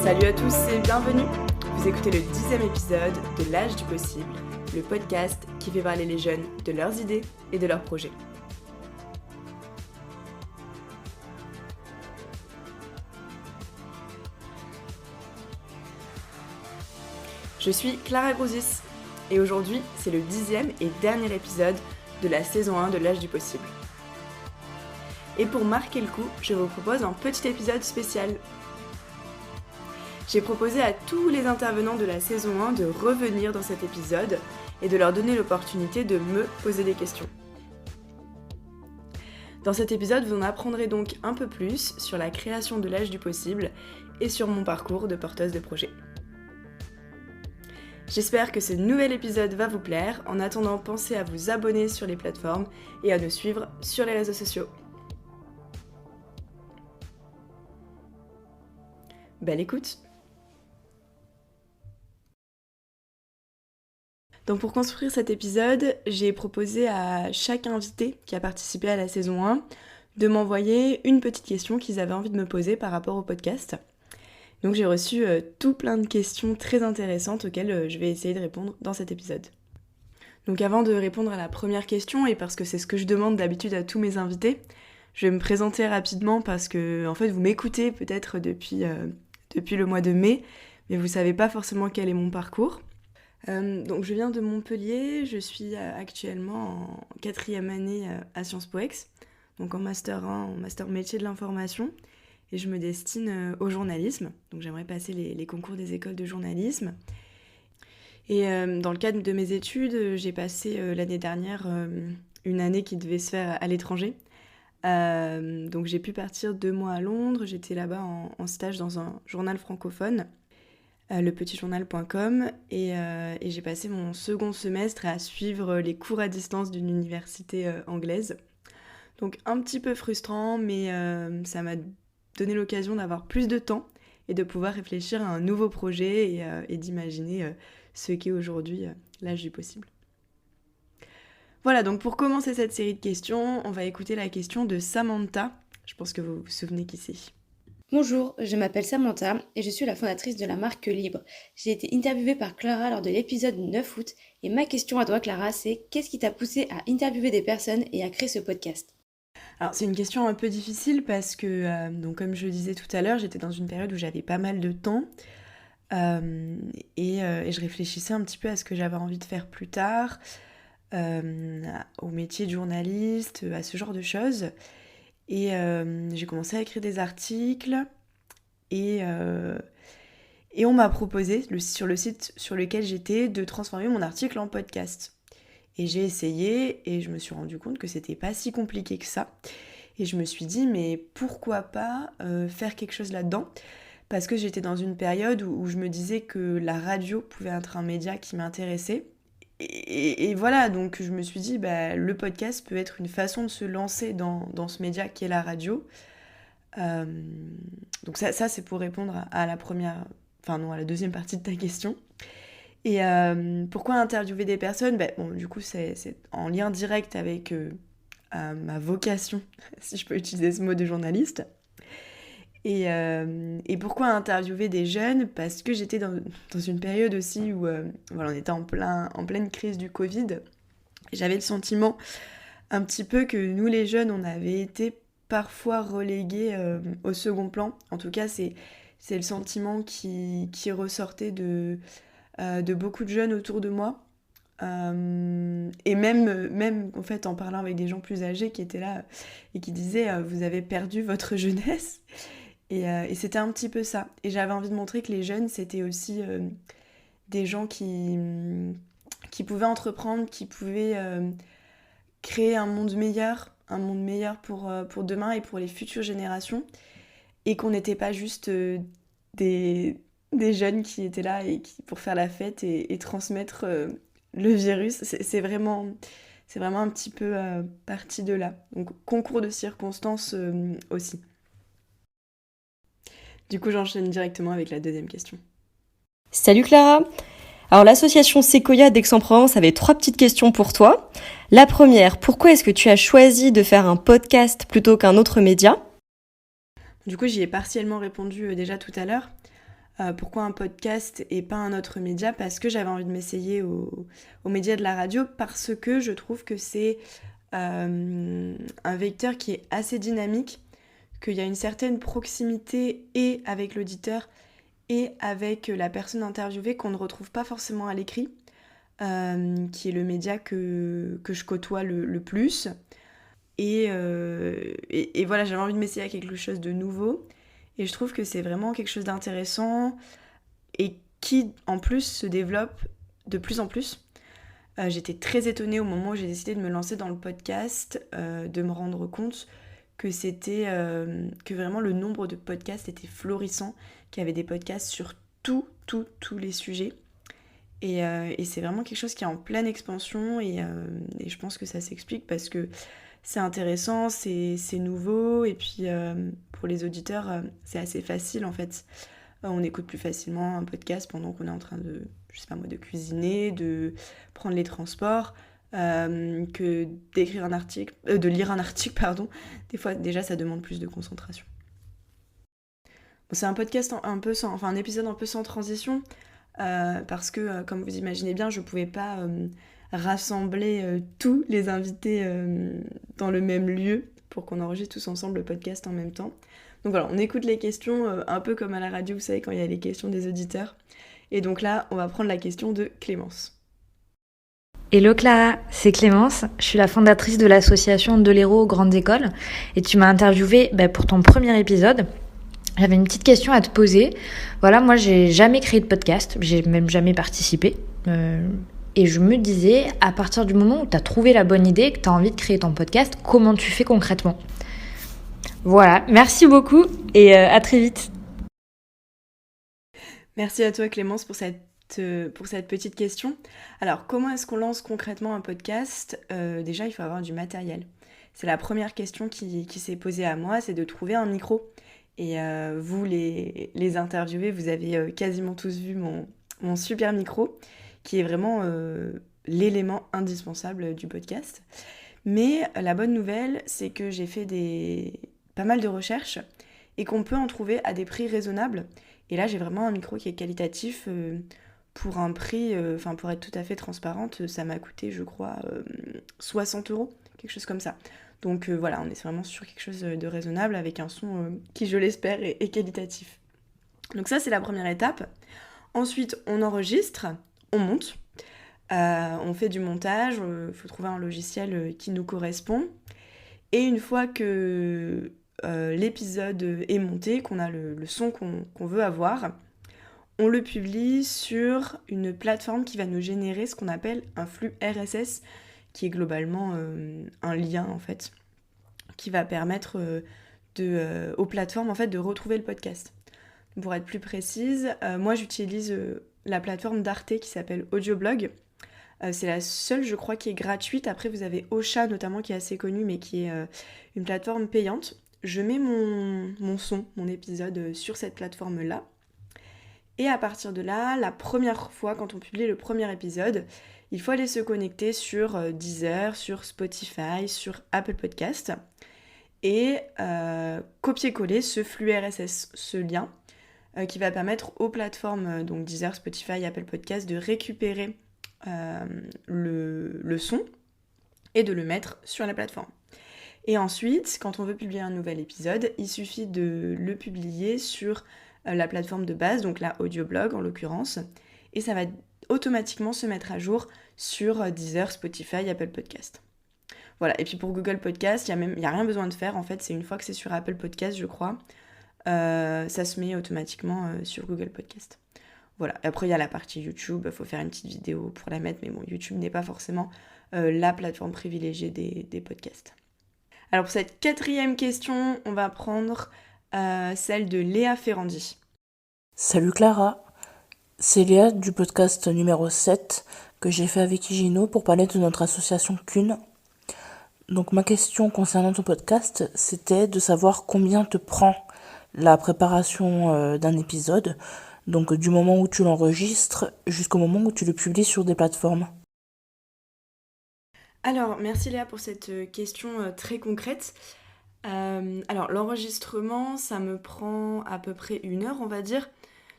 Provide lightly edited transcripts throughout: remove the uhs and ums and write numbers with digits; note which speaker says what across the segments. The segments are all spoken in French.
Speaker 1: Salut à tous et bienvenue. Vous écoutez le 10e épisode de L'âge du possible, le podcast qui fait parler les jeunes de leurs idées et de leurs projets. Je suis Clara Grosis et aujourd'hui c'est le 10e et dernier épisode de la saison 1 de L'âge du possible. Et pour marquer le coup, je vous propose un petit épisode spécial. J'ai proposé à tous les intervenants de la saison 1 de revenir dans cet épisode et de leur donner l'opportunité de me poser des questions. Dans cet épisode, vous en apprendrez donc un peu plus sur la création de l'âge du possible et sur mon parcours de porteuse de projet. J'espère que ce nouvel épisode va vous plaire. En attendant, pensez à vous abonner sur les plateformes et à nous suivre sur les réseaux sociaux. Belle écoute! Donc pour construire cet épisode, j'ai proposé à chaque invité qui a participé à la saison 1 de m'envoyer une petite question qu'ils avaient envie de me poser par rapport au podcast. Donc j'ai reçu tout plein de questions très intéressantes auxquelles je vais essayer de répondre dans cet épisode. Donc avant de répondre à la première question, et parce que c'est ce que je demande d'habitude à tous mes invités, je vais me présenter rapidement parce que en fait vous m'écoutez peut-être depuis le mois de mai, mais vous savez pas forcément quel est mon parcours. Donc je viens de Montpellier, je suis actuellement en 4e année à Sciences Po Ex, donc en Master 1, en Master métier de l'information, et je me destine au journalisme, donc j'aimerais passer les concours des écoles de journalisme. Et dans le cadre de mes études, j'ai passé l'année dernière une année qui devait se faire à l'étranger, donc j'ai pu partir 2 mois à Londres, j'étais là-bas en stage dans un journal francophone, lepetitjournal.com, et j'ai passé mon second semestre à suivre les cours à distance d'une université anglaise. Donc un petit peu frustrant, mais ça m'a donné l'occasion d'avoir plus de temps et de pouvoir réfléchir à un nouveau projet et d'imaginer ce qu'est aujourd'hui l'âge du possible. Voilà, donc pour commencer cette série de questions, on va écouter la question de Samantha. Je pense que vous vous souvenez qui c'est.
Speaker 2: Bonjour, je m'appelle Samantha et je suis la fondatrice de la marque Libre. J'ai été interviewée par Clara lors de l'épisode du 9 août et ma question à toi Clara, c'est qu'est-ce qui t'a poussée à interviewer des personnes et à créer ce podcast ?
Speaker 1: Alors c'est une question un peu difficile parce que, donc comme je le disais tout à l'heure, j'étais dans une période où j'avais pas mal de temps et je réfléchissais un petit peu à ce que j'avais envie de faire plus tard, au métier de journaliste, à ce genre de choses. Et j'ai commencé à écrire des articles et on m'a proposé, sur le site sur lequel j'étais, de transformer mon article en podcast. Et j'ai essayé et je me suis rendu compte que c'était pas si compliqué que ça. Et je me suis dit, mais pourquoi pas faire quelque chose là-dedans ? Parce que j'étais dans une période où je me disais que la radio pouvait être un média qui m'intéressait. Et voilà, donc je me suis dit, le podcast peut être une façon de se lancer dans ce média qui est la radio. Donc ça c'est pour répondre à la à la deuxième partie de ta question. Et pourquoi interviewer des personnes ? Du coup, c'est en lien direct avec ma vocation, si je peux utiliser ce mot de journaliste. Et pourquoi interviewer des jeunes ? Parce que j'étais dans une période aussi où on était en pleine crise du Covid. Et j'avais le sentiment un petit peu que nous les jeunes, on avait été parfois relégués au second plan. En tout cas, c'est le sentiment qui ressortait de beaucoup de jeunes autour de moi. Et même en fait en parlant avec des gens plus âgés qui étaient là et qui disaient vous avez perdu votre jeunesse. Et c'était un petit peu ça. Et j'avais envie de montrer que les jeunes, c'était aussi des gens qui pouvaient entreprendre, qui pouvaient créer un monde meilleur pour demain et pour les futures générations. Et qu'on n'était pas juste des jeunes qui étaient là pour faire la fête et transmettre le virus. C'est vraiment un petit peu parti de là. Donc concours de circonstances aussi. Du coup, j'enchaîne directement avec la deuxième question.
Speaker 3: Salut Clara. Alors l'association Sequoia d'Aix-en-Provence avait 3 petites questions pour toi. La première, pourquoi est-ce que tu as choisi de faire un podcast plutôt qu'un autre média ?
Speaker 1: Du coup, j'y ai partiellement répondu déjà tout à l'heure. Pourquoi un podcast et pas un autre média? Parce que j'avais envie de m'essayer au média de la radio, parce que je trouve que c'est un vecteur qui est assez dynamique, qu'il y a une certaine proximité et avec l'auditeur et avec la personne interviewée qu'on ne retrouve pas forcément à l'écrit, qui est le média que je côtoie le plus. Et voilà, j'avais envie de m'essayer à quelque chose de nouveau. Et je trouve que c'est vraiment quelque chose d'intéressant et qui, en plus, se développe de plus en plus. J'étais très étonnée au moment où j'ai décidé de me lancer dans le podcast, de me rendre compte que que vraiment le nombre de podcasts était florissant, qu'il y avait des podcasts sur tous les sujets. Et c'est vraiment quelque chose qui est en pleine expansion et je pense que ça s'explique parce que c'est intéressant, c'est nouveau et puis pour les auditeurs, c'est assez facile en fait. On écoute plus facilement un podcast pendant qu'on est en train de, je sais pas moi, de cuisiner, de prendre les transports, que d'écrire un article, de lire un article, pardon. Des fois, déjà, ça demande plus de concentration. Bon, c'est un podcast un épisode un peu sans transition, parce que, comme vous imaginez bien, je pouvais pas rassembler tous les invités dans le même lieu pour qu'on enregistre tous ensemble le podcast en même temps. Donc voilà, on écoute les questions un peu comme à la radio, vous savez, quand il y a les questions des auditeurs. Et donc là, on va prendre la question de Clémence.
Speaker 4: Hello Clara, c'est Clémence, je suis la fondatrice de l'association De l'Héros aux Grandes Écoles et tu m'as interviewée pour ton premier épisode. J'avais une petite question à te poser. Voilà, moi j'ai jamais créé de podcast, j'ai même jamais participé. Et je me disais, à partir du moment où tu as trouvé la bonne idée, que tu as envie de créer ton podcast, comment tu fais concrètement? Voilà, merci beaucoup et à très vite.
Speaker 1: Merci à toi Clémence pour cette petite question. Alors, comment est-ce qu'on lance concrètement un podcast? Déjà, il faut avoir du matériel. C'est la première question qui s'est posée à moi, c'est de trouver un micro. Et vous, les interviewés, vous avez quasiment tous vu mon super micro, qui est vraiment l'élément indispensable du podcast. Mais la bonne nouvelle, c'est que j'ai fait pas mal de recherches et qu'on peut en trouver à des prix raisonnables. Et là, j'ai vraiment un micro qui est qualitatif pour un prix, pour être tout à fait transparente, ça m'a coûté, je crois, 60 €, quelque chose comme ça. Donc voilà, on est vraiment sur quelque chose de raisonnable avec un son qui, je l'espère, est qualitatif. Donc ça, c'est la première étape. Ensuite, on enregistre, on monte, on fait du montage, il faut trouver un logiciel qui nous correspond. Et une fois que l'épisode est monté, qu'on a le son qu'on veut avoir, on le publie sur une plateforme qui va nous générer ce qu'on appelle un flux RSS, qui est globalement un lien en fait, qui va permettre aux plateformes en fait de retrouver le podcast. Pour être plus précise, moi j'utilise la plateforme d'Arte qui s'appelle Audioblog. C'est la seule, je crois, qui est gratuite. Après, vous avez Ocha notamment qui est assez connue, mais qui est une plateforme payante. Je mets mon son, mon épisode sur cette plateforme-là. Et à partir de là, la première fois, quand on publie le premier épisode, il faut aller se connecter sur Deezer, sur Spotify, sur Apple Podcast et copier-coller ce flux RSS, ce lien, qui va permettre aux plateformes, donc Deezer, Spotify, Apple Podcast, de récupérer le son et de le mettre sur la plateforme. Et ensuite, quand on veut publier un nouvel épisode, il suffit de le publier sur la plateforme de base, donc la Audioblog en l'occurrence, et ça va automatiquement se mettre à jour sur Deezer, Spotify, Apple Podcast. Voilà, et puis pour Google Podcast, il n'y a rien besoin de faire, en fait, c'est une fois que c'est sur Apple Podcast, je crois, ça se met automatiquement sur Google Podcast. Voilà, après il y a la partie YouTube, il faut faire une petite vidéo pour la mettre, mais bon, YouTube n'est pas forcément la plateforme privilégiée des podcasts. Alors pour cette 4e question, on va prendre celle de Léa Ferrandi.
Speaker 5: Salut Clara, c'est Léa du podcast numéro 7 que j'ai fait avec Igino pour parler de notre association Cune. Donc ma question concernant ton podcast, c'était de savoir combien te prend la préparation d'un épisode, donc du moment où tu l'enregistres jusqu'au moment où tu le publies sur des plateformes.
Speaker 1: Alors, merci Léa pour cette question très concrète. Alors, l'enregistrement, ça me prend à peu près 1 heure, on va dire.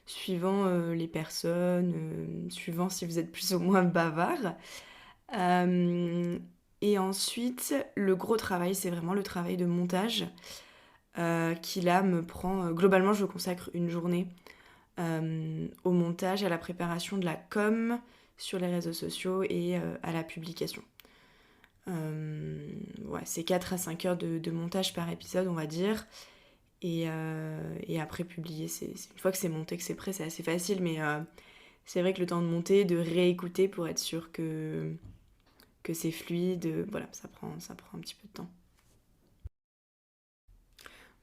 Speaker 1: suivant les personnes, suivant si vous êtes plus ou moins bavard. Et ensuite, le gros travail, c'est vraiment le travail de montage qui là me prend... globalement, je consacre une journée au montage, à la préparation de la com sur les réseaux sociaux et à la publication. C'est 4 à 5 heures de montage par épisode, on va dire. Et après publier, une fois que c'est monté, que c'est prêt, c'est assez facile, mais c'est vrai que le temps de monter, de réécouter pour être sûr que c'est fluide, voilà, ça prend un petit peu de temps.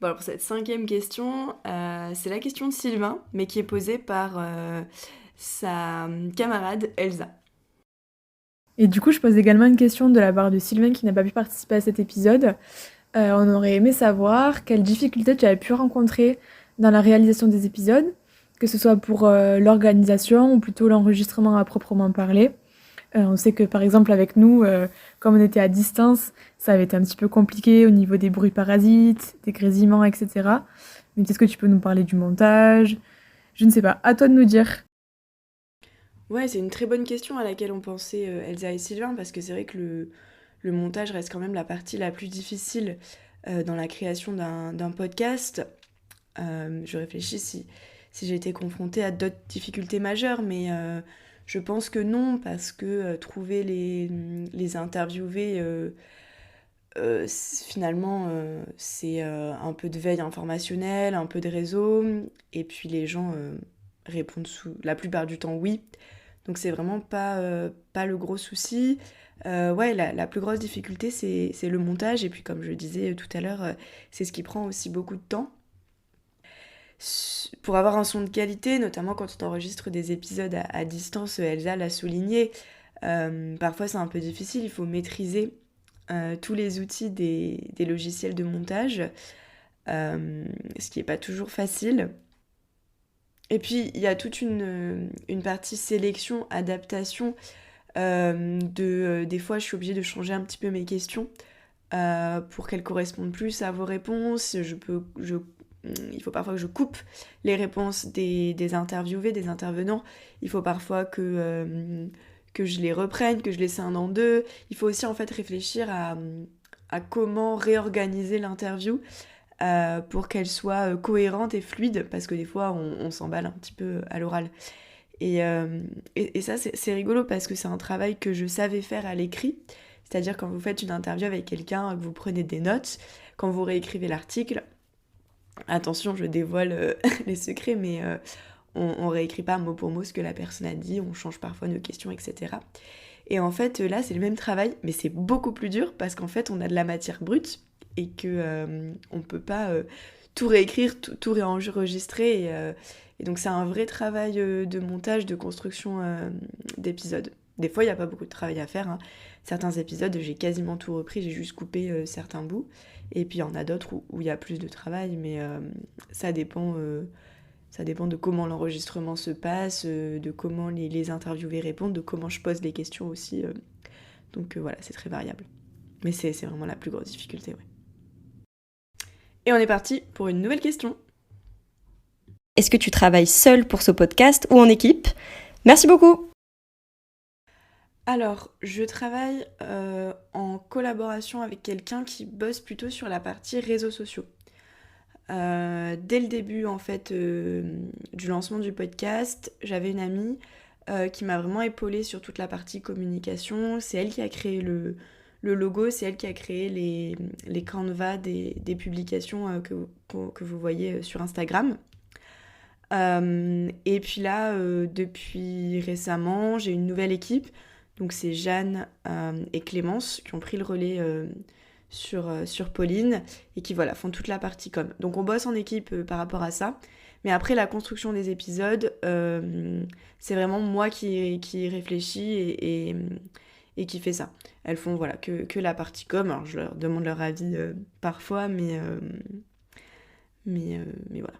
Speaker 1: Bon, alors pour cette 5e question, c'est la question de Sylvain, mais qui est posée par sa camarade Elsa.
Speaker 6: Et du coup, je pose également une question de la part de Sylvain qui n'a pas pu participer à cet épisode. On aurait aimé savoir quelles difficultés tu avais pu rencontrer dans la réalisation des épisodes, que ce soit pour l'organisation ou plutôt l'enregistrement à proprement parler. On sait que par exemple avec nous, comme on était à distance, ça avait été un petit peu compliqué au niveau des bruits parasites, des grésillements, etc. Mais est-ce que tu peux nous parler du montage ? Je ne sais pas, à toi de nous dire.
Speaker 1: Ouais, c'est une très bonne question à laquelle ont pensé Elsa et Sylvain, parce que c'est vrai que le montage reste quand même la partie la plus difficile dans la création d'un podcast. Je réfléchis si j'ai été confrontée à d'autres difficultés majeures, mais je pense que non, parce que trouver les interviewés, finalement, c'est un peu de veille informationnelle, un peu de réseau, et puis les gens répondent la plupart du temps oui. Donc c'est vraiment pas le gros souci. La plus grosse difficulté, c'est le montage, et puis comme je le disais tout à l'heure, c'est ce qui prend aussi beaucoup de temps. Pour avoir un son de qualité, notamment quand on enregistre des épisodes à distance, Elsa l'a souligné, parfois c'est un peu difficile, il faut maîtriser tous les outils des logiciels de montage, ce qui n'est pas toujours facile. Et puis il y a toute une partie sélection, adaptation, des fois je suis obligée de changer un petit peu mes questions pour qu'elles correspondent plus à vos réponses. Il faut parfois que je coupe les réponses des interviewés, des intervenants. Il faut parfois que je les reprenne, que je les scinde en deux. Il faut aussi en fait réfléchir à comment réorganiser l'interview pour qu'elle soit cohérente et fluide, parce que des fois on s'emballe un petit peu à l'oral. Et ça c'est rigolo parce que c'est un travail que je savais faire à l'écrit. C'est-à-dire quand vous faites une interview avec quelqu'un, que vous prenez des notes, quand vous réécrivez l'article, attention, je dévoile les secrets, mais on réécrit pas mot pour mot ce que la personne a dit, on change parfois nos questions, etc. Et en fait, là, c'est le même travail, mais c'est beaucoup plus dur parce qu'en fait, on a de la matière brute et que on peut pas tout réécrire, tout réenregistrer. Et donc, c'est un vrai travail de montage, de construction d'épisodes. Des fois, il n'y a pas beaucoup de travail à faire, hein. Certains épisodes, j'ai quasiment tout repris, j'ai juste coupé certains bouts. Et puis il y en a d'autres où il y a plus de travail, mais ça dépend de comment l'enregistrement se passe, de comment les interviewés répondent, de comment je pose les questions aussi. Donc voilà, c'est très variable. Mais c'est vraiment la plus grosse difficulté, ouais. Et on est parti pour une nouvelle question.
Speaker 3: Est-ce que tu travailles seul pour ce podcast ou en équipe ? Merci beaucoup.
Speaker 1: Alors, je travaille en collaboration avec quelqu'un qui bosse plutôt sur la partie réseaux sociaux. Dès le début, en fait, du lancement du podcast, j'avais une amie qui m'a vraiment épaulée sur toute la partie communication. C'est elle qui a créé le logo, c'est elle qui a créé les canevas des publications que vous voyez sur Instagram. Et puis là, depuis récemment, j'ai une nouvelle équipe. Donc c'est Jeanne et Clémence qui ont pris le relais sur Pauline et qui voilà, font toute la partie com. Donc on bosse en équipe par rapport à ça. Mais après la construction des épisodes, c'est vraiment moi qui réfléchis et qui fait ça. Elles font voilà, que la partie com. Alors je leur demande leur avis parfois, mais voilà.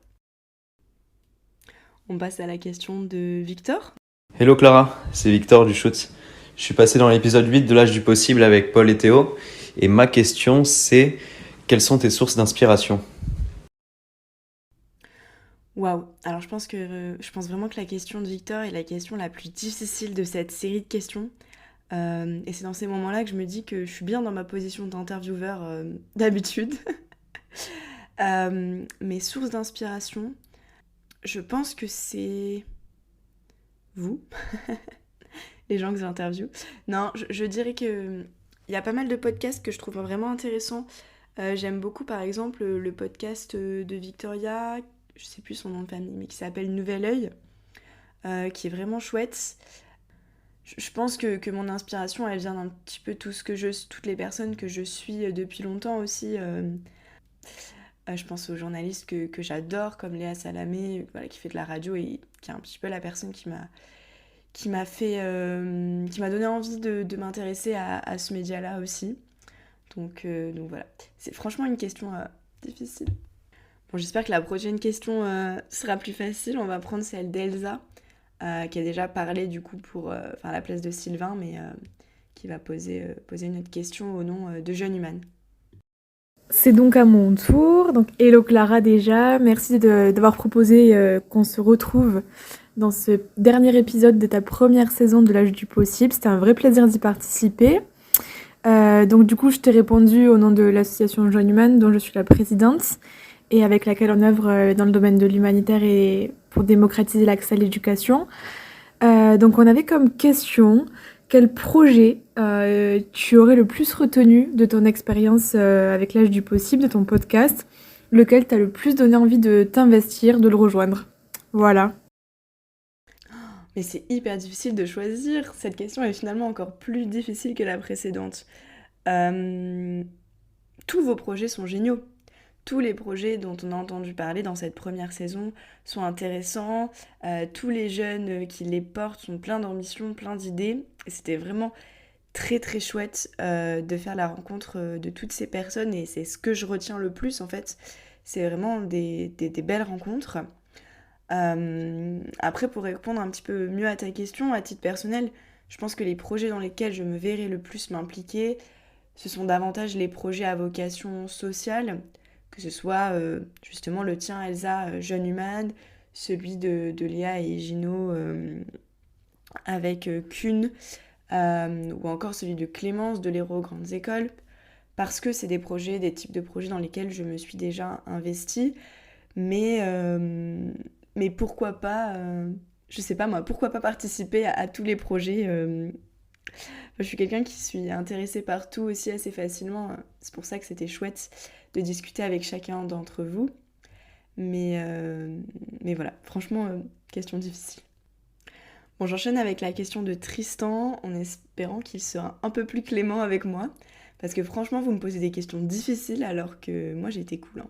Speaker 1: On passe à la question de Victor.
Speaker 7: Hello Clara, c'est Victor du Shoot. Je suis passé dans l'épisode 8 de l'âge du possible avec Paul et Théo. Et ma question, c'est quelles sont tes sources d'inspiration ?
Speaker 1: Waouh! Alors je pense vraiment que la question de Victor est la question la plus difficile de cette série de questions. Et c'est dans ces moments-là que je me dis que je suis bien dans ma position d'intervieweur d'habitude. Mes sources d'inspiration, je pense que c'est vous, les gens que j'interviewe. Non, je dirais que il y a pas mal de podcasts que je trouve vraiment intéressants. J'aime beaucoup par exemple le podcast de Victoria, je sais plus son nom de famille, mais qui s'appelle Nouvel Œil, qui est vraiment chouette. Je pense que mon inspiration, elle vient d'un petit peu toutes les personnes que je suis depuis longtemps aussi. Je pense aux journalistes que j'adore, comme Léa Salamé, voilà, qui fait de la radio et qui est un petit peu la personne qui m'a donné envie de m'intéresser à ce média-là aussi. Donc voilà, c'est franchement une question difficile. Bon, j'espère que la prochaine question sera plus facile. On va prendre celle d'Elsa, qui a déjà parlé du coup à la place de Sylvain, mais qui va poser une autre question au nom de Jeune Human.
Speaker 6: C'est donc à mon tour. Donc, hello Clara déjà, merci d'avoir proposé qu'on se retrouve dans ce dernier épisode de ta première saison de l'âge du possible. C'était un vrai plaisir d'y participer. Donc du coup, je t'ai répondu au nom de l'association Jeune Human, dont je suis la présidente, et avec laquelle on œuvre dans le domaine de l'humanitaire et pour démocratiser l'accès à l'éducation. Donc on avait comme question, quel projet tu aurais le plus retenu de ton expérience avec l'âge du possible, de ton podcast, lequel t'a le plus donné envie de t'investir, de le rejoindre. Voilà.
Speaker 1: Mais c'est hyper difficile de choisir. Cette question est finalement encore plus difficile que la précédente. Tous vos projets sont géniaux. Tous les projets dont on a entendu parler dans cette première saison sont intéressants. Tous les jeunes qui les portent sont pleins d'ambition, pleins d'idées. Et c'était vraiment très très chouette de faire la rencontre de toutes ces personnes. Et c'est ce que je retiens le plus en fait. C'est vraiment des belles rencontres. Après, pour répondre un petit peu mieux à ta question, à titre personnel, je pense que les projets dans lesquels je me verrai le plus m'impliquer, ce sont davantage les projets à vocation sociale, que ce soit justement le tien, Elsa, Jeune Human, celui de Léa et Gino avec Kuhn, ou encore celui de Clémence de l'Hérault Grandes Écoles, parce que c'est des types de projets dans lesquels je me suis déjà investie, mais pourquoi pas, je sais pas moi, pourquoi pas participer à tous les projets. Je suis quelqu'un qui suis intéressée par tout aussi assez facilement. C'est pour ça que c'était chouette de discuter avec chacun d'entre vous. Mais voilà, franchement, question difficile. Bon, j'enchaîne avec la question de Tristan, en espérant qu'il sera un peu plus clément avec moi. Parce que franchement, vous me posez des questions difficiles alors que moi j'ai été cool.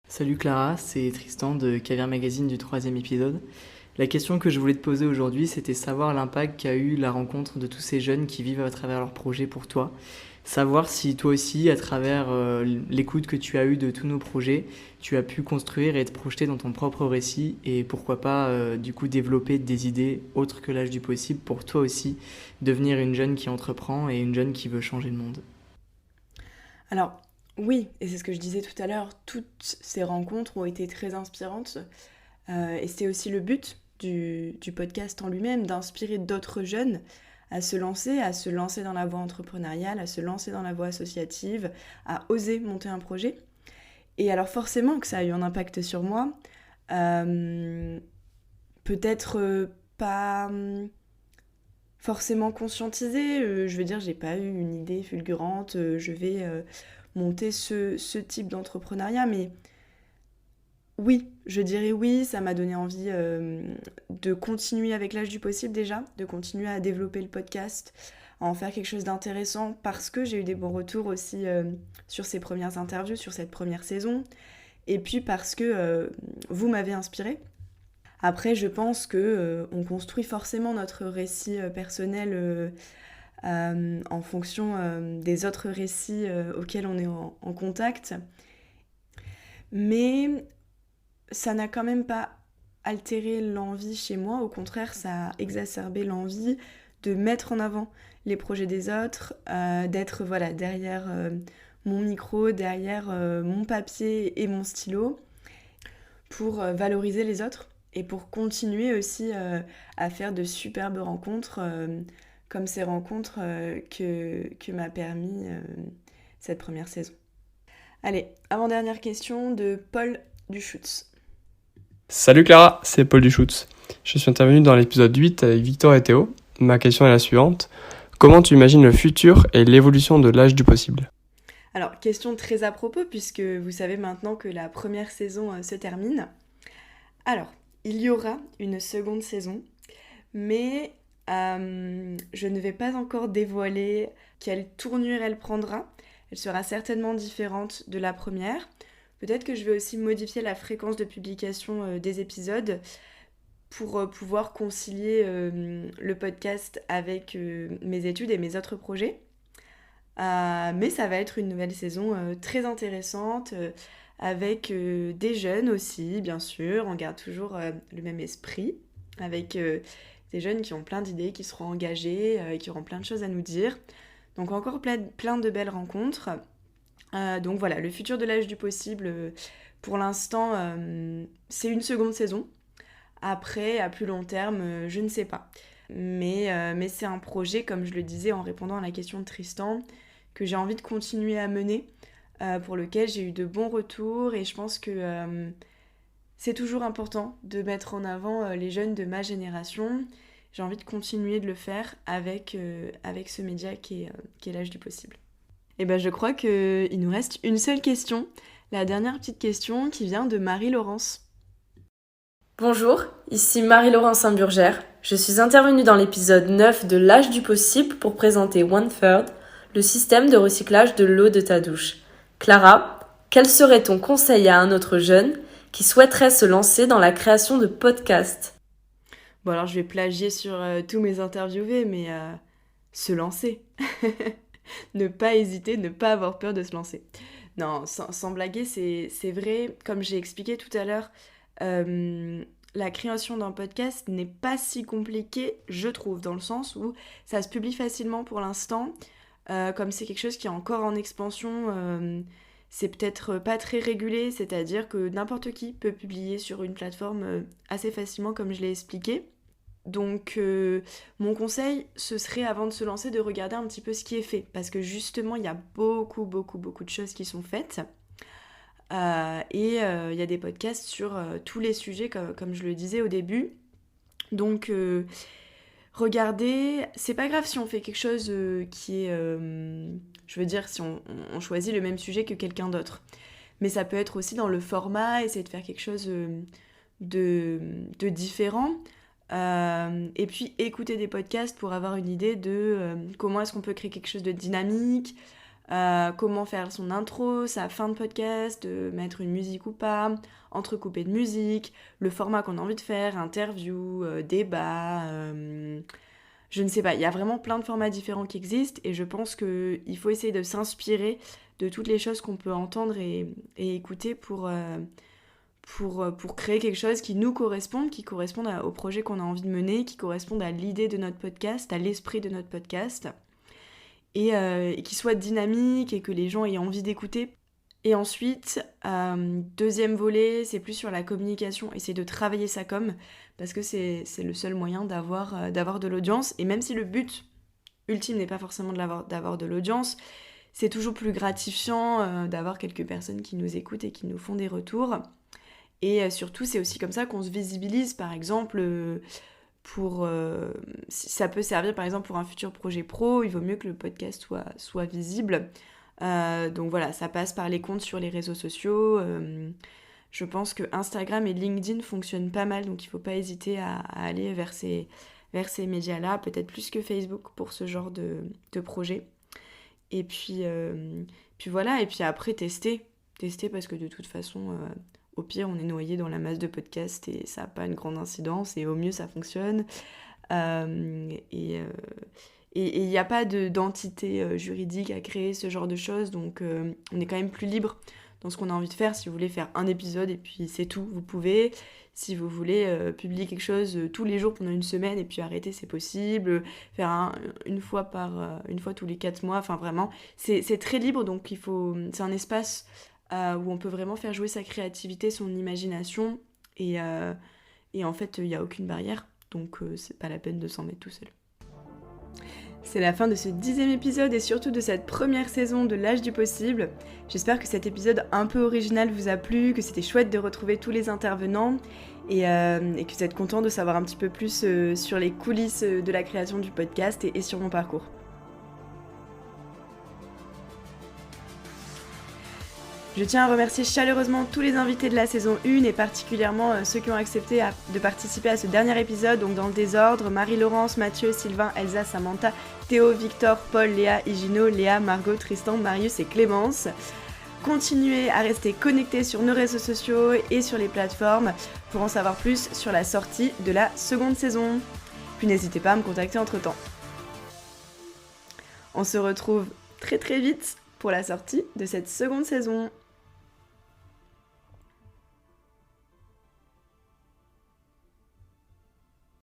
Speaker 8: Salut Clara, c'est Tristan de Caviar Magazine du 3e épisode. La question que je voulais te poser aujourd'hui, c'était savoir l'impact qu'a eu la rencontre de tous ces jeunes qui vivent à travers leurs projets pour toi. Savoir si toi aussi, à travers l'écoute que tu as eue de tous nos projets, tu as pu construire et te projeter dans ton propre récit et pourquoi pas du coup développer des idées autres que l'âge du possible pour toi aussi devenir une jeune qui entreprend et une jeune qui veut changer le monde.
Speaker 1: Alors, oui, et c'est ce que je disais tout à l'heure, toutes ces rencontres ont été très inspirantes. Et c'était aussi le but du podcast en lui-même, d'inspirer d'autres jeunes à se lancer dans la voie entrepreneuriale, à se lancer dans la voie associative, à oser monter un projet. Et alors forcément que ça a eu un impact sur moi, peut-être pas forcément conscientisé, je veux dire, j'ai pas eu une idée fulgurante, je vais monter ce type d'entrepreneuriat, mais oui, je dirais oui, ça m'a donné envie de continuer avec l'âge du possible déjà, de continuer à développer le podcast, à en faire quelque chose d'intéressant parce que j'ai eu des bons retours aussi sur ces premières interviews, sur cette première saison, et puis parce que vous m'avez inspirée. Après, je pense que on construit forcément notre récit personnel en fonction des autres récits auxquels on est en contact. Mais ça n'a quand même pas altéré l'envie chez moi. Au contraire, ça a exacerbé l'envie de mettre en avant les projets des autres, d'être voilà, derrière mon micro, derrière mon papier et mon stylo, pour valoriser les autres et pour continuer aussi à faire de superbes rencontres comme ces rencontres que m'a permis cette première saison. Allez, avant-dernière question de Paul Duschutz.
Speaker 9: Salut Clara, c'est Paul Duschutz. Je suis intervenu dans l'épisode 8 avec Victor et Théo. Ma question est la suivante. Comment tu imagines le futur et l'évolution de l'âge du possible ?
Speaker 1: Alors, question très à propos, puisque vous savez maintenant que la première saison se termine. Alors, il y aura une seconde saison, mais je ne vais pas encore dévoiler quelle tournure elle prendra. Elle sera certainement différente de la première. Peut-être que je vais aussi modifier la fréquence de publication des épisodes pour pouvoir concilier le podcast avec mes études et mes autres projets. Mais ça va être une nouvelle saison très intéressante avec des jeunes aussi, bien sûr. On garde toujours le même esprit avec des jeunes qui ont plein d'idées, qui seront engagés, qui auront plein de choses à nous dire. Donc encore plein de belles rencontres. Donc voilà, le futur de l'âge du possible, pour l'instant, c'est une seconde saison. Après, à plus long terme, je ne sais pas. Mais c'est un projet, comme je le disais en répondant à la question de Tristan, que j'ai envie de continuer à mener, pour lequel j'ai eu de bons retours. Et je pense que c'est toujours important de mettre en avant les jeunes de ma génération. J'ai envie de continuer de le faire avec ce média qui est l'âge du possible. Et ben je crois qu'il nous reste une seule question, la dernière petite question qui vient de Marie-Laurence.
Speaker 10: Bonjour, ici Marie-Laurence Saint-Burgère. Je suis intervenue dans l'épisode 9 de l'âge du possible pour présenter OneThird, le système de recyclage de l'eau de ta douche. Clara, quel serait ton conseil à un autre jeune qui souhaiterait se lancer dans la création de podcasts ?
Speaker 1: Bon alors je vais plagier sur tous mes interviewés, mais se lancer. Ne pas hésiter, ne pas avoir peur de se lancer. Non, sans blaguer, c'est vrai, comme j'ai expliqué tout à l'heure, la création d'un podcast n'est pas si compliquée, je trouve, dans le sens où ça se publie facilement pour l'instant. Comme c'est quelque chose qui est encore en expansion, c'est peut-être pas très régulé, c'est-à-dire que n'importe qui peut publier sur une plateforme assez facilement, comme je l'ai expliqué. Donc mon conseil, ce serait avant de se lancer de regarder un petit peu ce qui est fait, parce que justement il y a beaucoup de choses qui sont faites et il y a des podcasts sur tous les sujets comme je le disais au début. Donc regardez, c'est pas grave si on fait quelque chose qui est, je veux dire, si on choisit le même sujet que quelqu'un d'autre, mais ça peut être aussi dans le format, essayer de faire quelque chose de différent. Et puis écouter des podcasts pour avoir une idée de comment est-ce qu'on peut créer quelque chose de dynamique, comment faire son intro, sa fin de podcast, mettre une musique ou pas, entrecoupé de musique, le format qu'on a envie de faire, interview, débat, je ne sais pas, il y a vraiment plein de formats différents qui existent et je pense qu'il faut essayer de s'inspirer de toutes les choses qu'on peut entendre et écouter pour créer quelque chose qui nous corresponde, qui corresponde au projet qu'on a envie de mener, qui corresponde à l'idée de notre podcast, à l'esprit de notre podcast, et qui soit dynamique et que les gens aient envie d'écouter. Et ensuite, deuxième volet, c'est plus sur la communication, essayer de travailler sa com, parce que c'est le seul moyen d'avoir de l'audience, et même si le but ultime n'est pas forcément d'avoir de l'audience, c'est toujours plus gratifiant d'avoir quelques personnes qui nous écoutent et qui nous font des retours. Et surtout, c'est aussi comme ça qu'on se visibilise, par exemple, si ça peut servir par exemple pour un futur projet pro, il vaut mieux que le podcast soit visible. Donc voilà, ça passe par les comptes sur les réseaux sociaux. Je pense que Instagram et LinkedIn fonctionnent pas mal, donc il ne faut pas hésiter à aller vers ces médias-là, peut-être plus que Facebook pour ce genre de projet. Et puis voilà, et puis après tester parce que de toute façon... Au pire, on est noyé dans la masse de podcasts et ça n'a pas une grande incidence et au mieux, ça fonctionne. Et il n'y a pas d'entité juridique à créer ce genre de choses, donc on est quand même plus libre dans ce qu'on a envie de faire. Si vous voulez faire un épisode et puis c'est tout, vous pouvez. Si vous voulez publier quelque chose tous les jours pendant une semaine et puis arrêter, c'est possible. Faire une fois tous les 4 mois, enfin vraiment, c'est très libre, donc c'est un espace où on peut vraiment faire jouer sa créativité, son imagination, et en fait, il n'y a aucune barrière, donc c'est pas la peine de s'en mettre tout seul. C'est la fin de ce 10e épisode et surtout de cette première saison de l'âge du possible. J'espère que cet épisode un peu original vous a plu, que c'était chouette de retrouver tous les intervenants et que vous êtes content de savoir un petit peu plus sur les coulisses de la création du podcast et sur mon parcours. Je tiens à remercier chaleureusement tous les invités de la saison 1 et particulièrement ceux qui ont accepté de participer à ce dernier épisode, donc dans le désordre, Marie-Laurence, Mathieu, Sylvain, Elsa, Samantha, Théo, Victor, Paul, Léa, Higino, Léa, Margot, Tristan, Marius et Clémence. Continuez à rester connectés sur nos réseaux sociaux et sur les plateformes pour en savoir plus sur la sortie de la seconde saison. Puis n'hésitez pas à me contacter entre-temps. On se retrouve très très vite pour la sortie de cette seconde saison.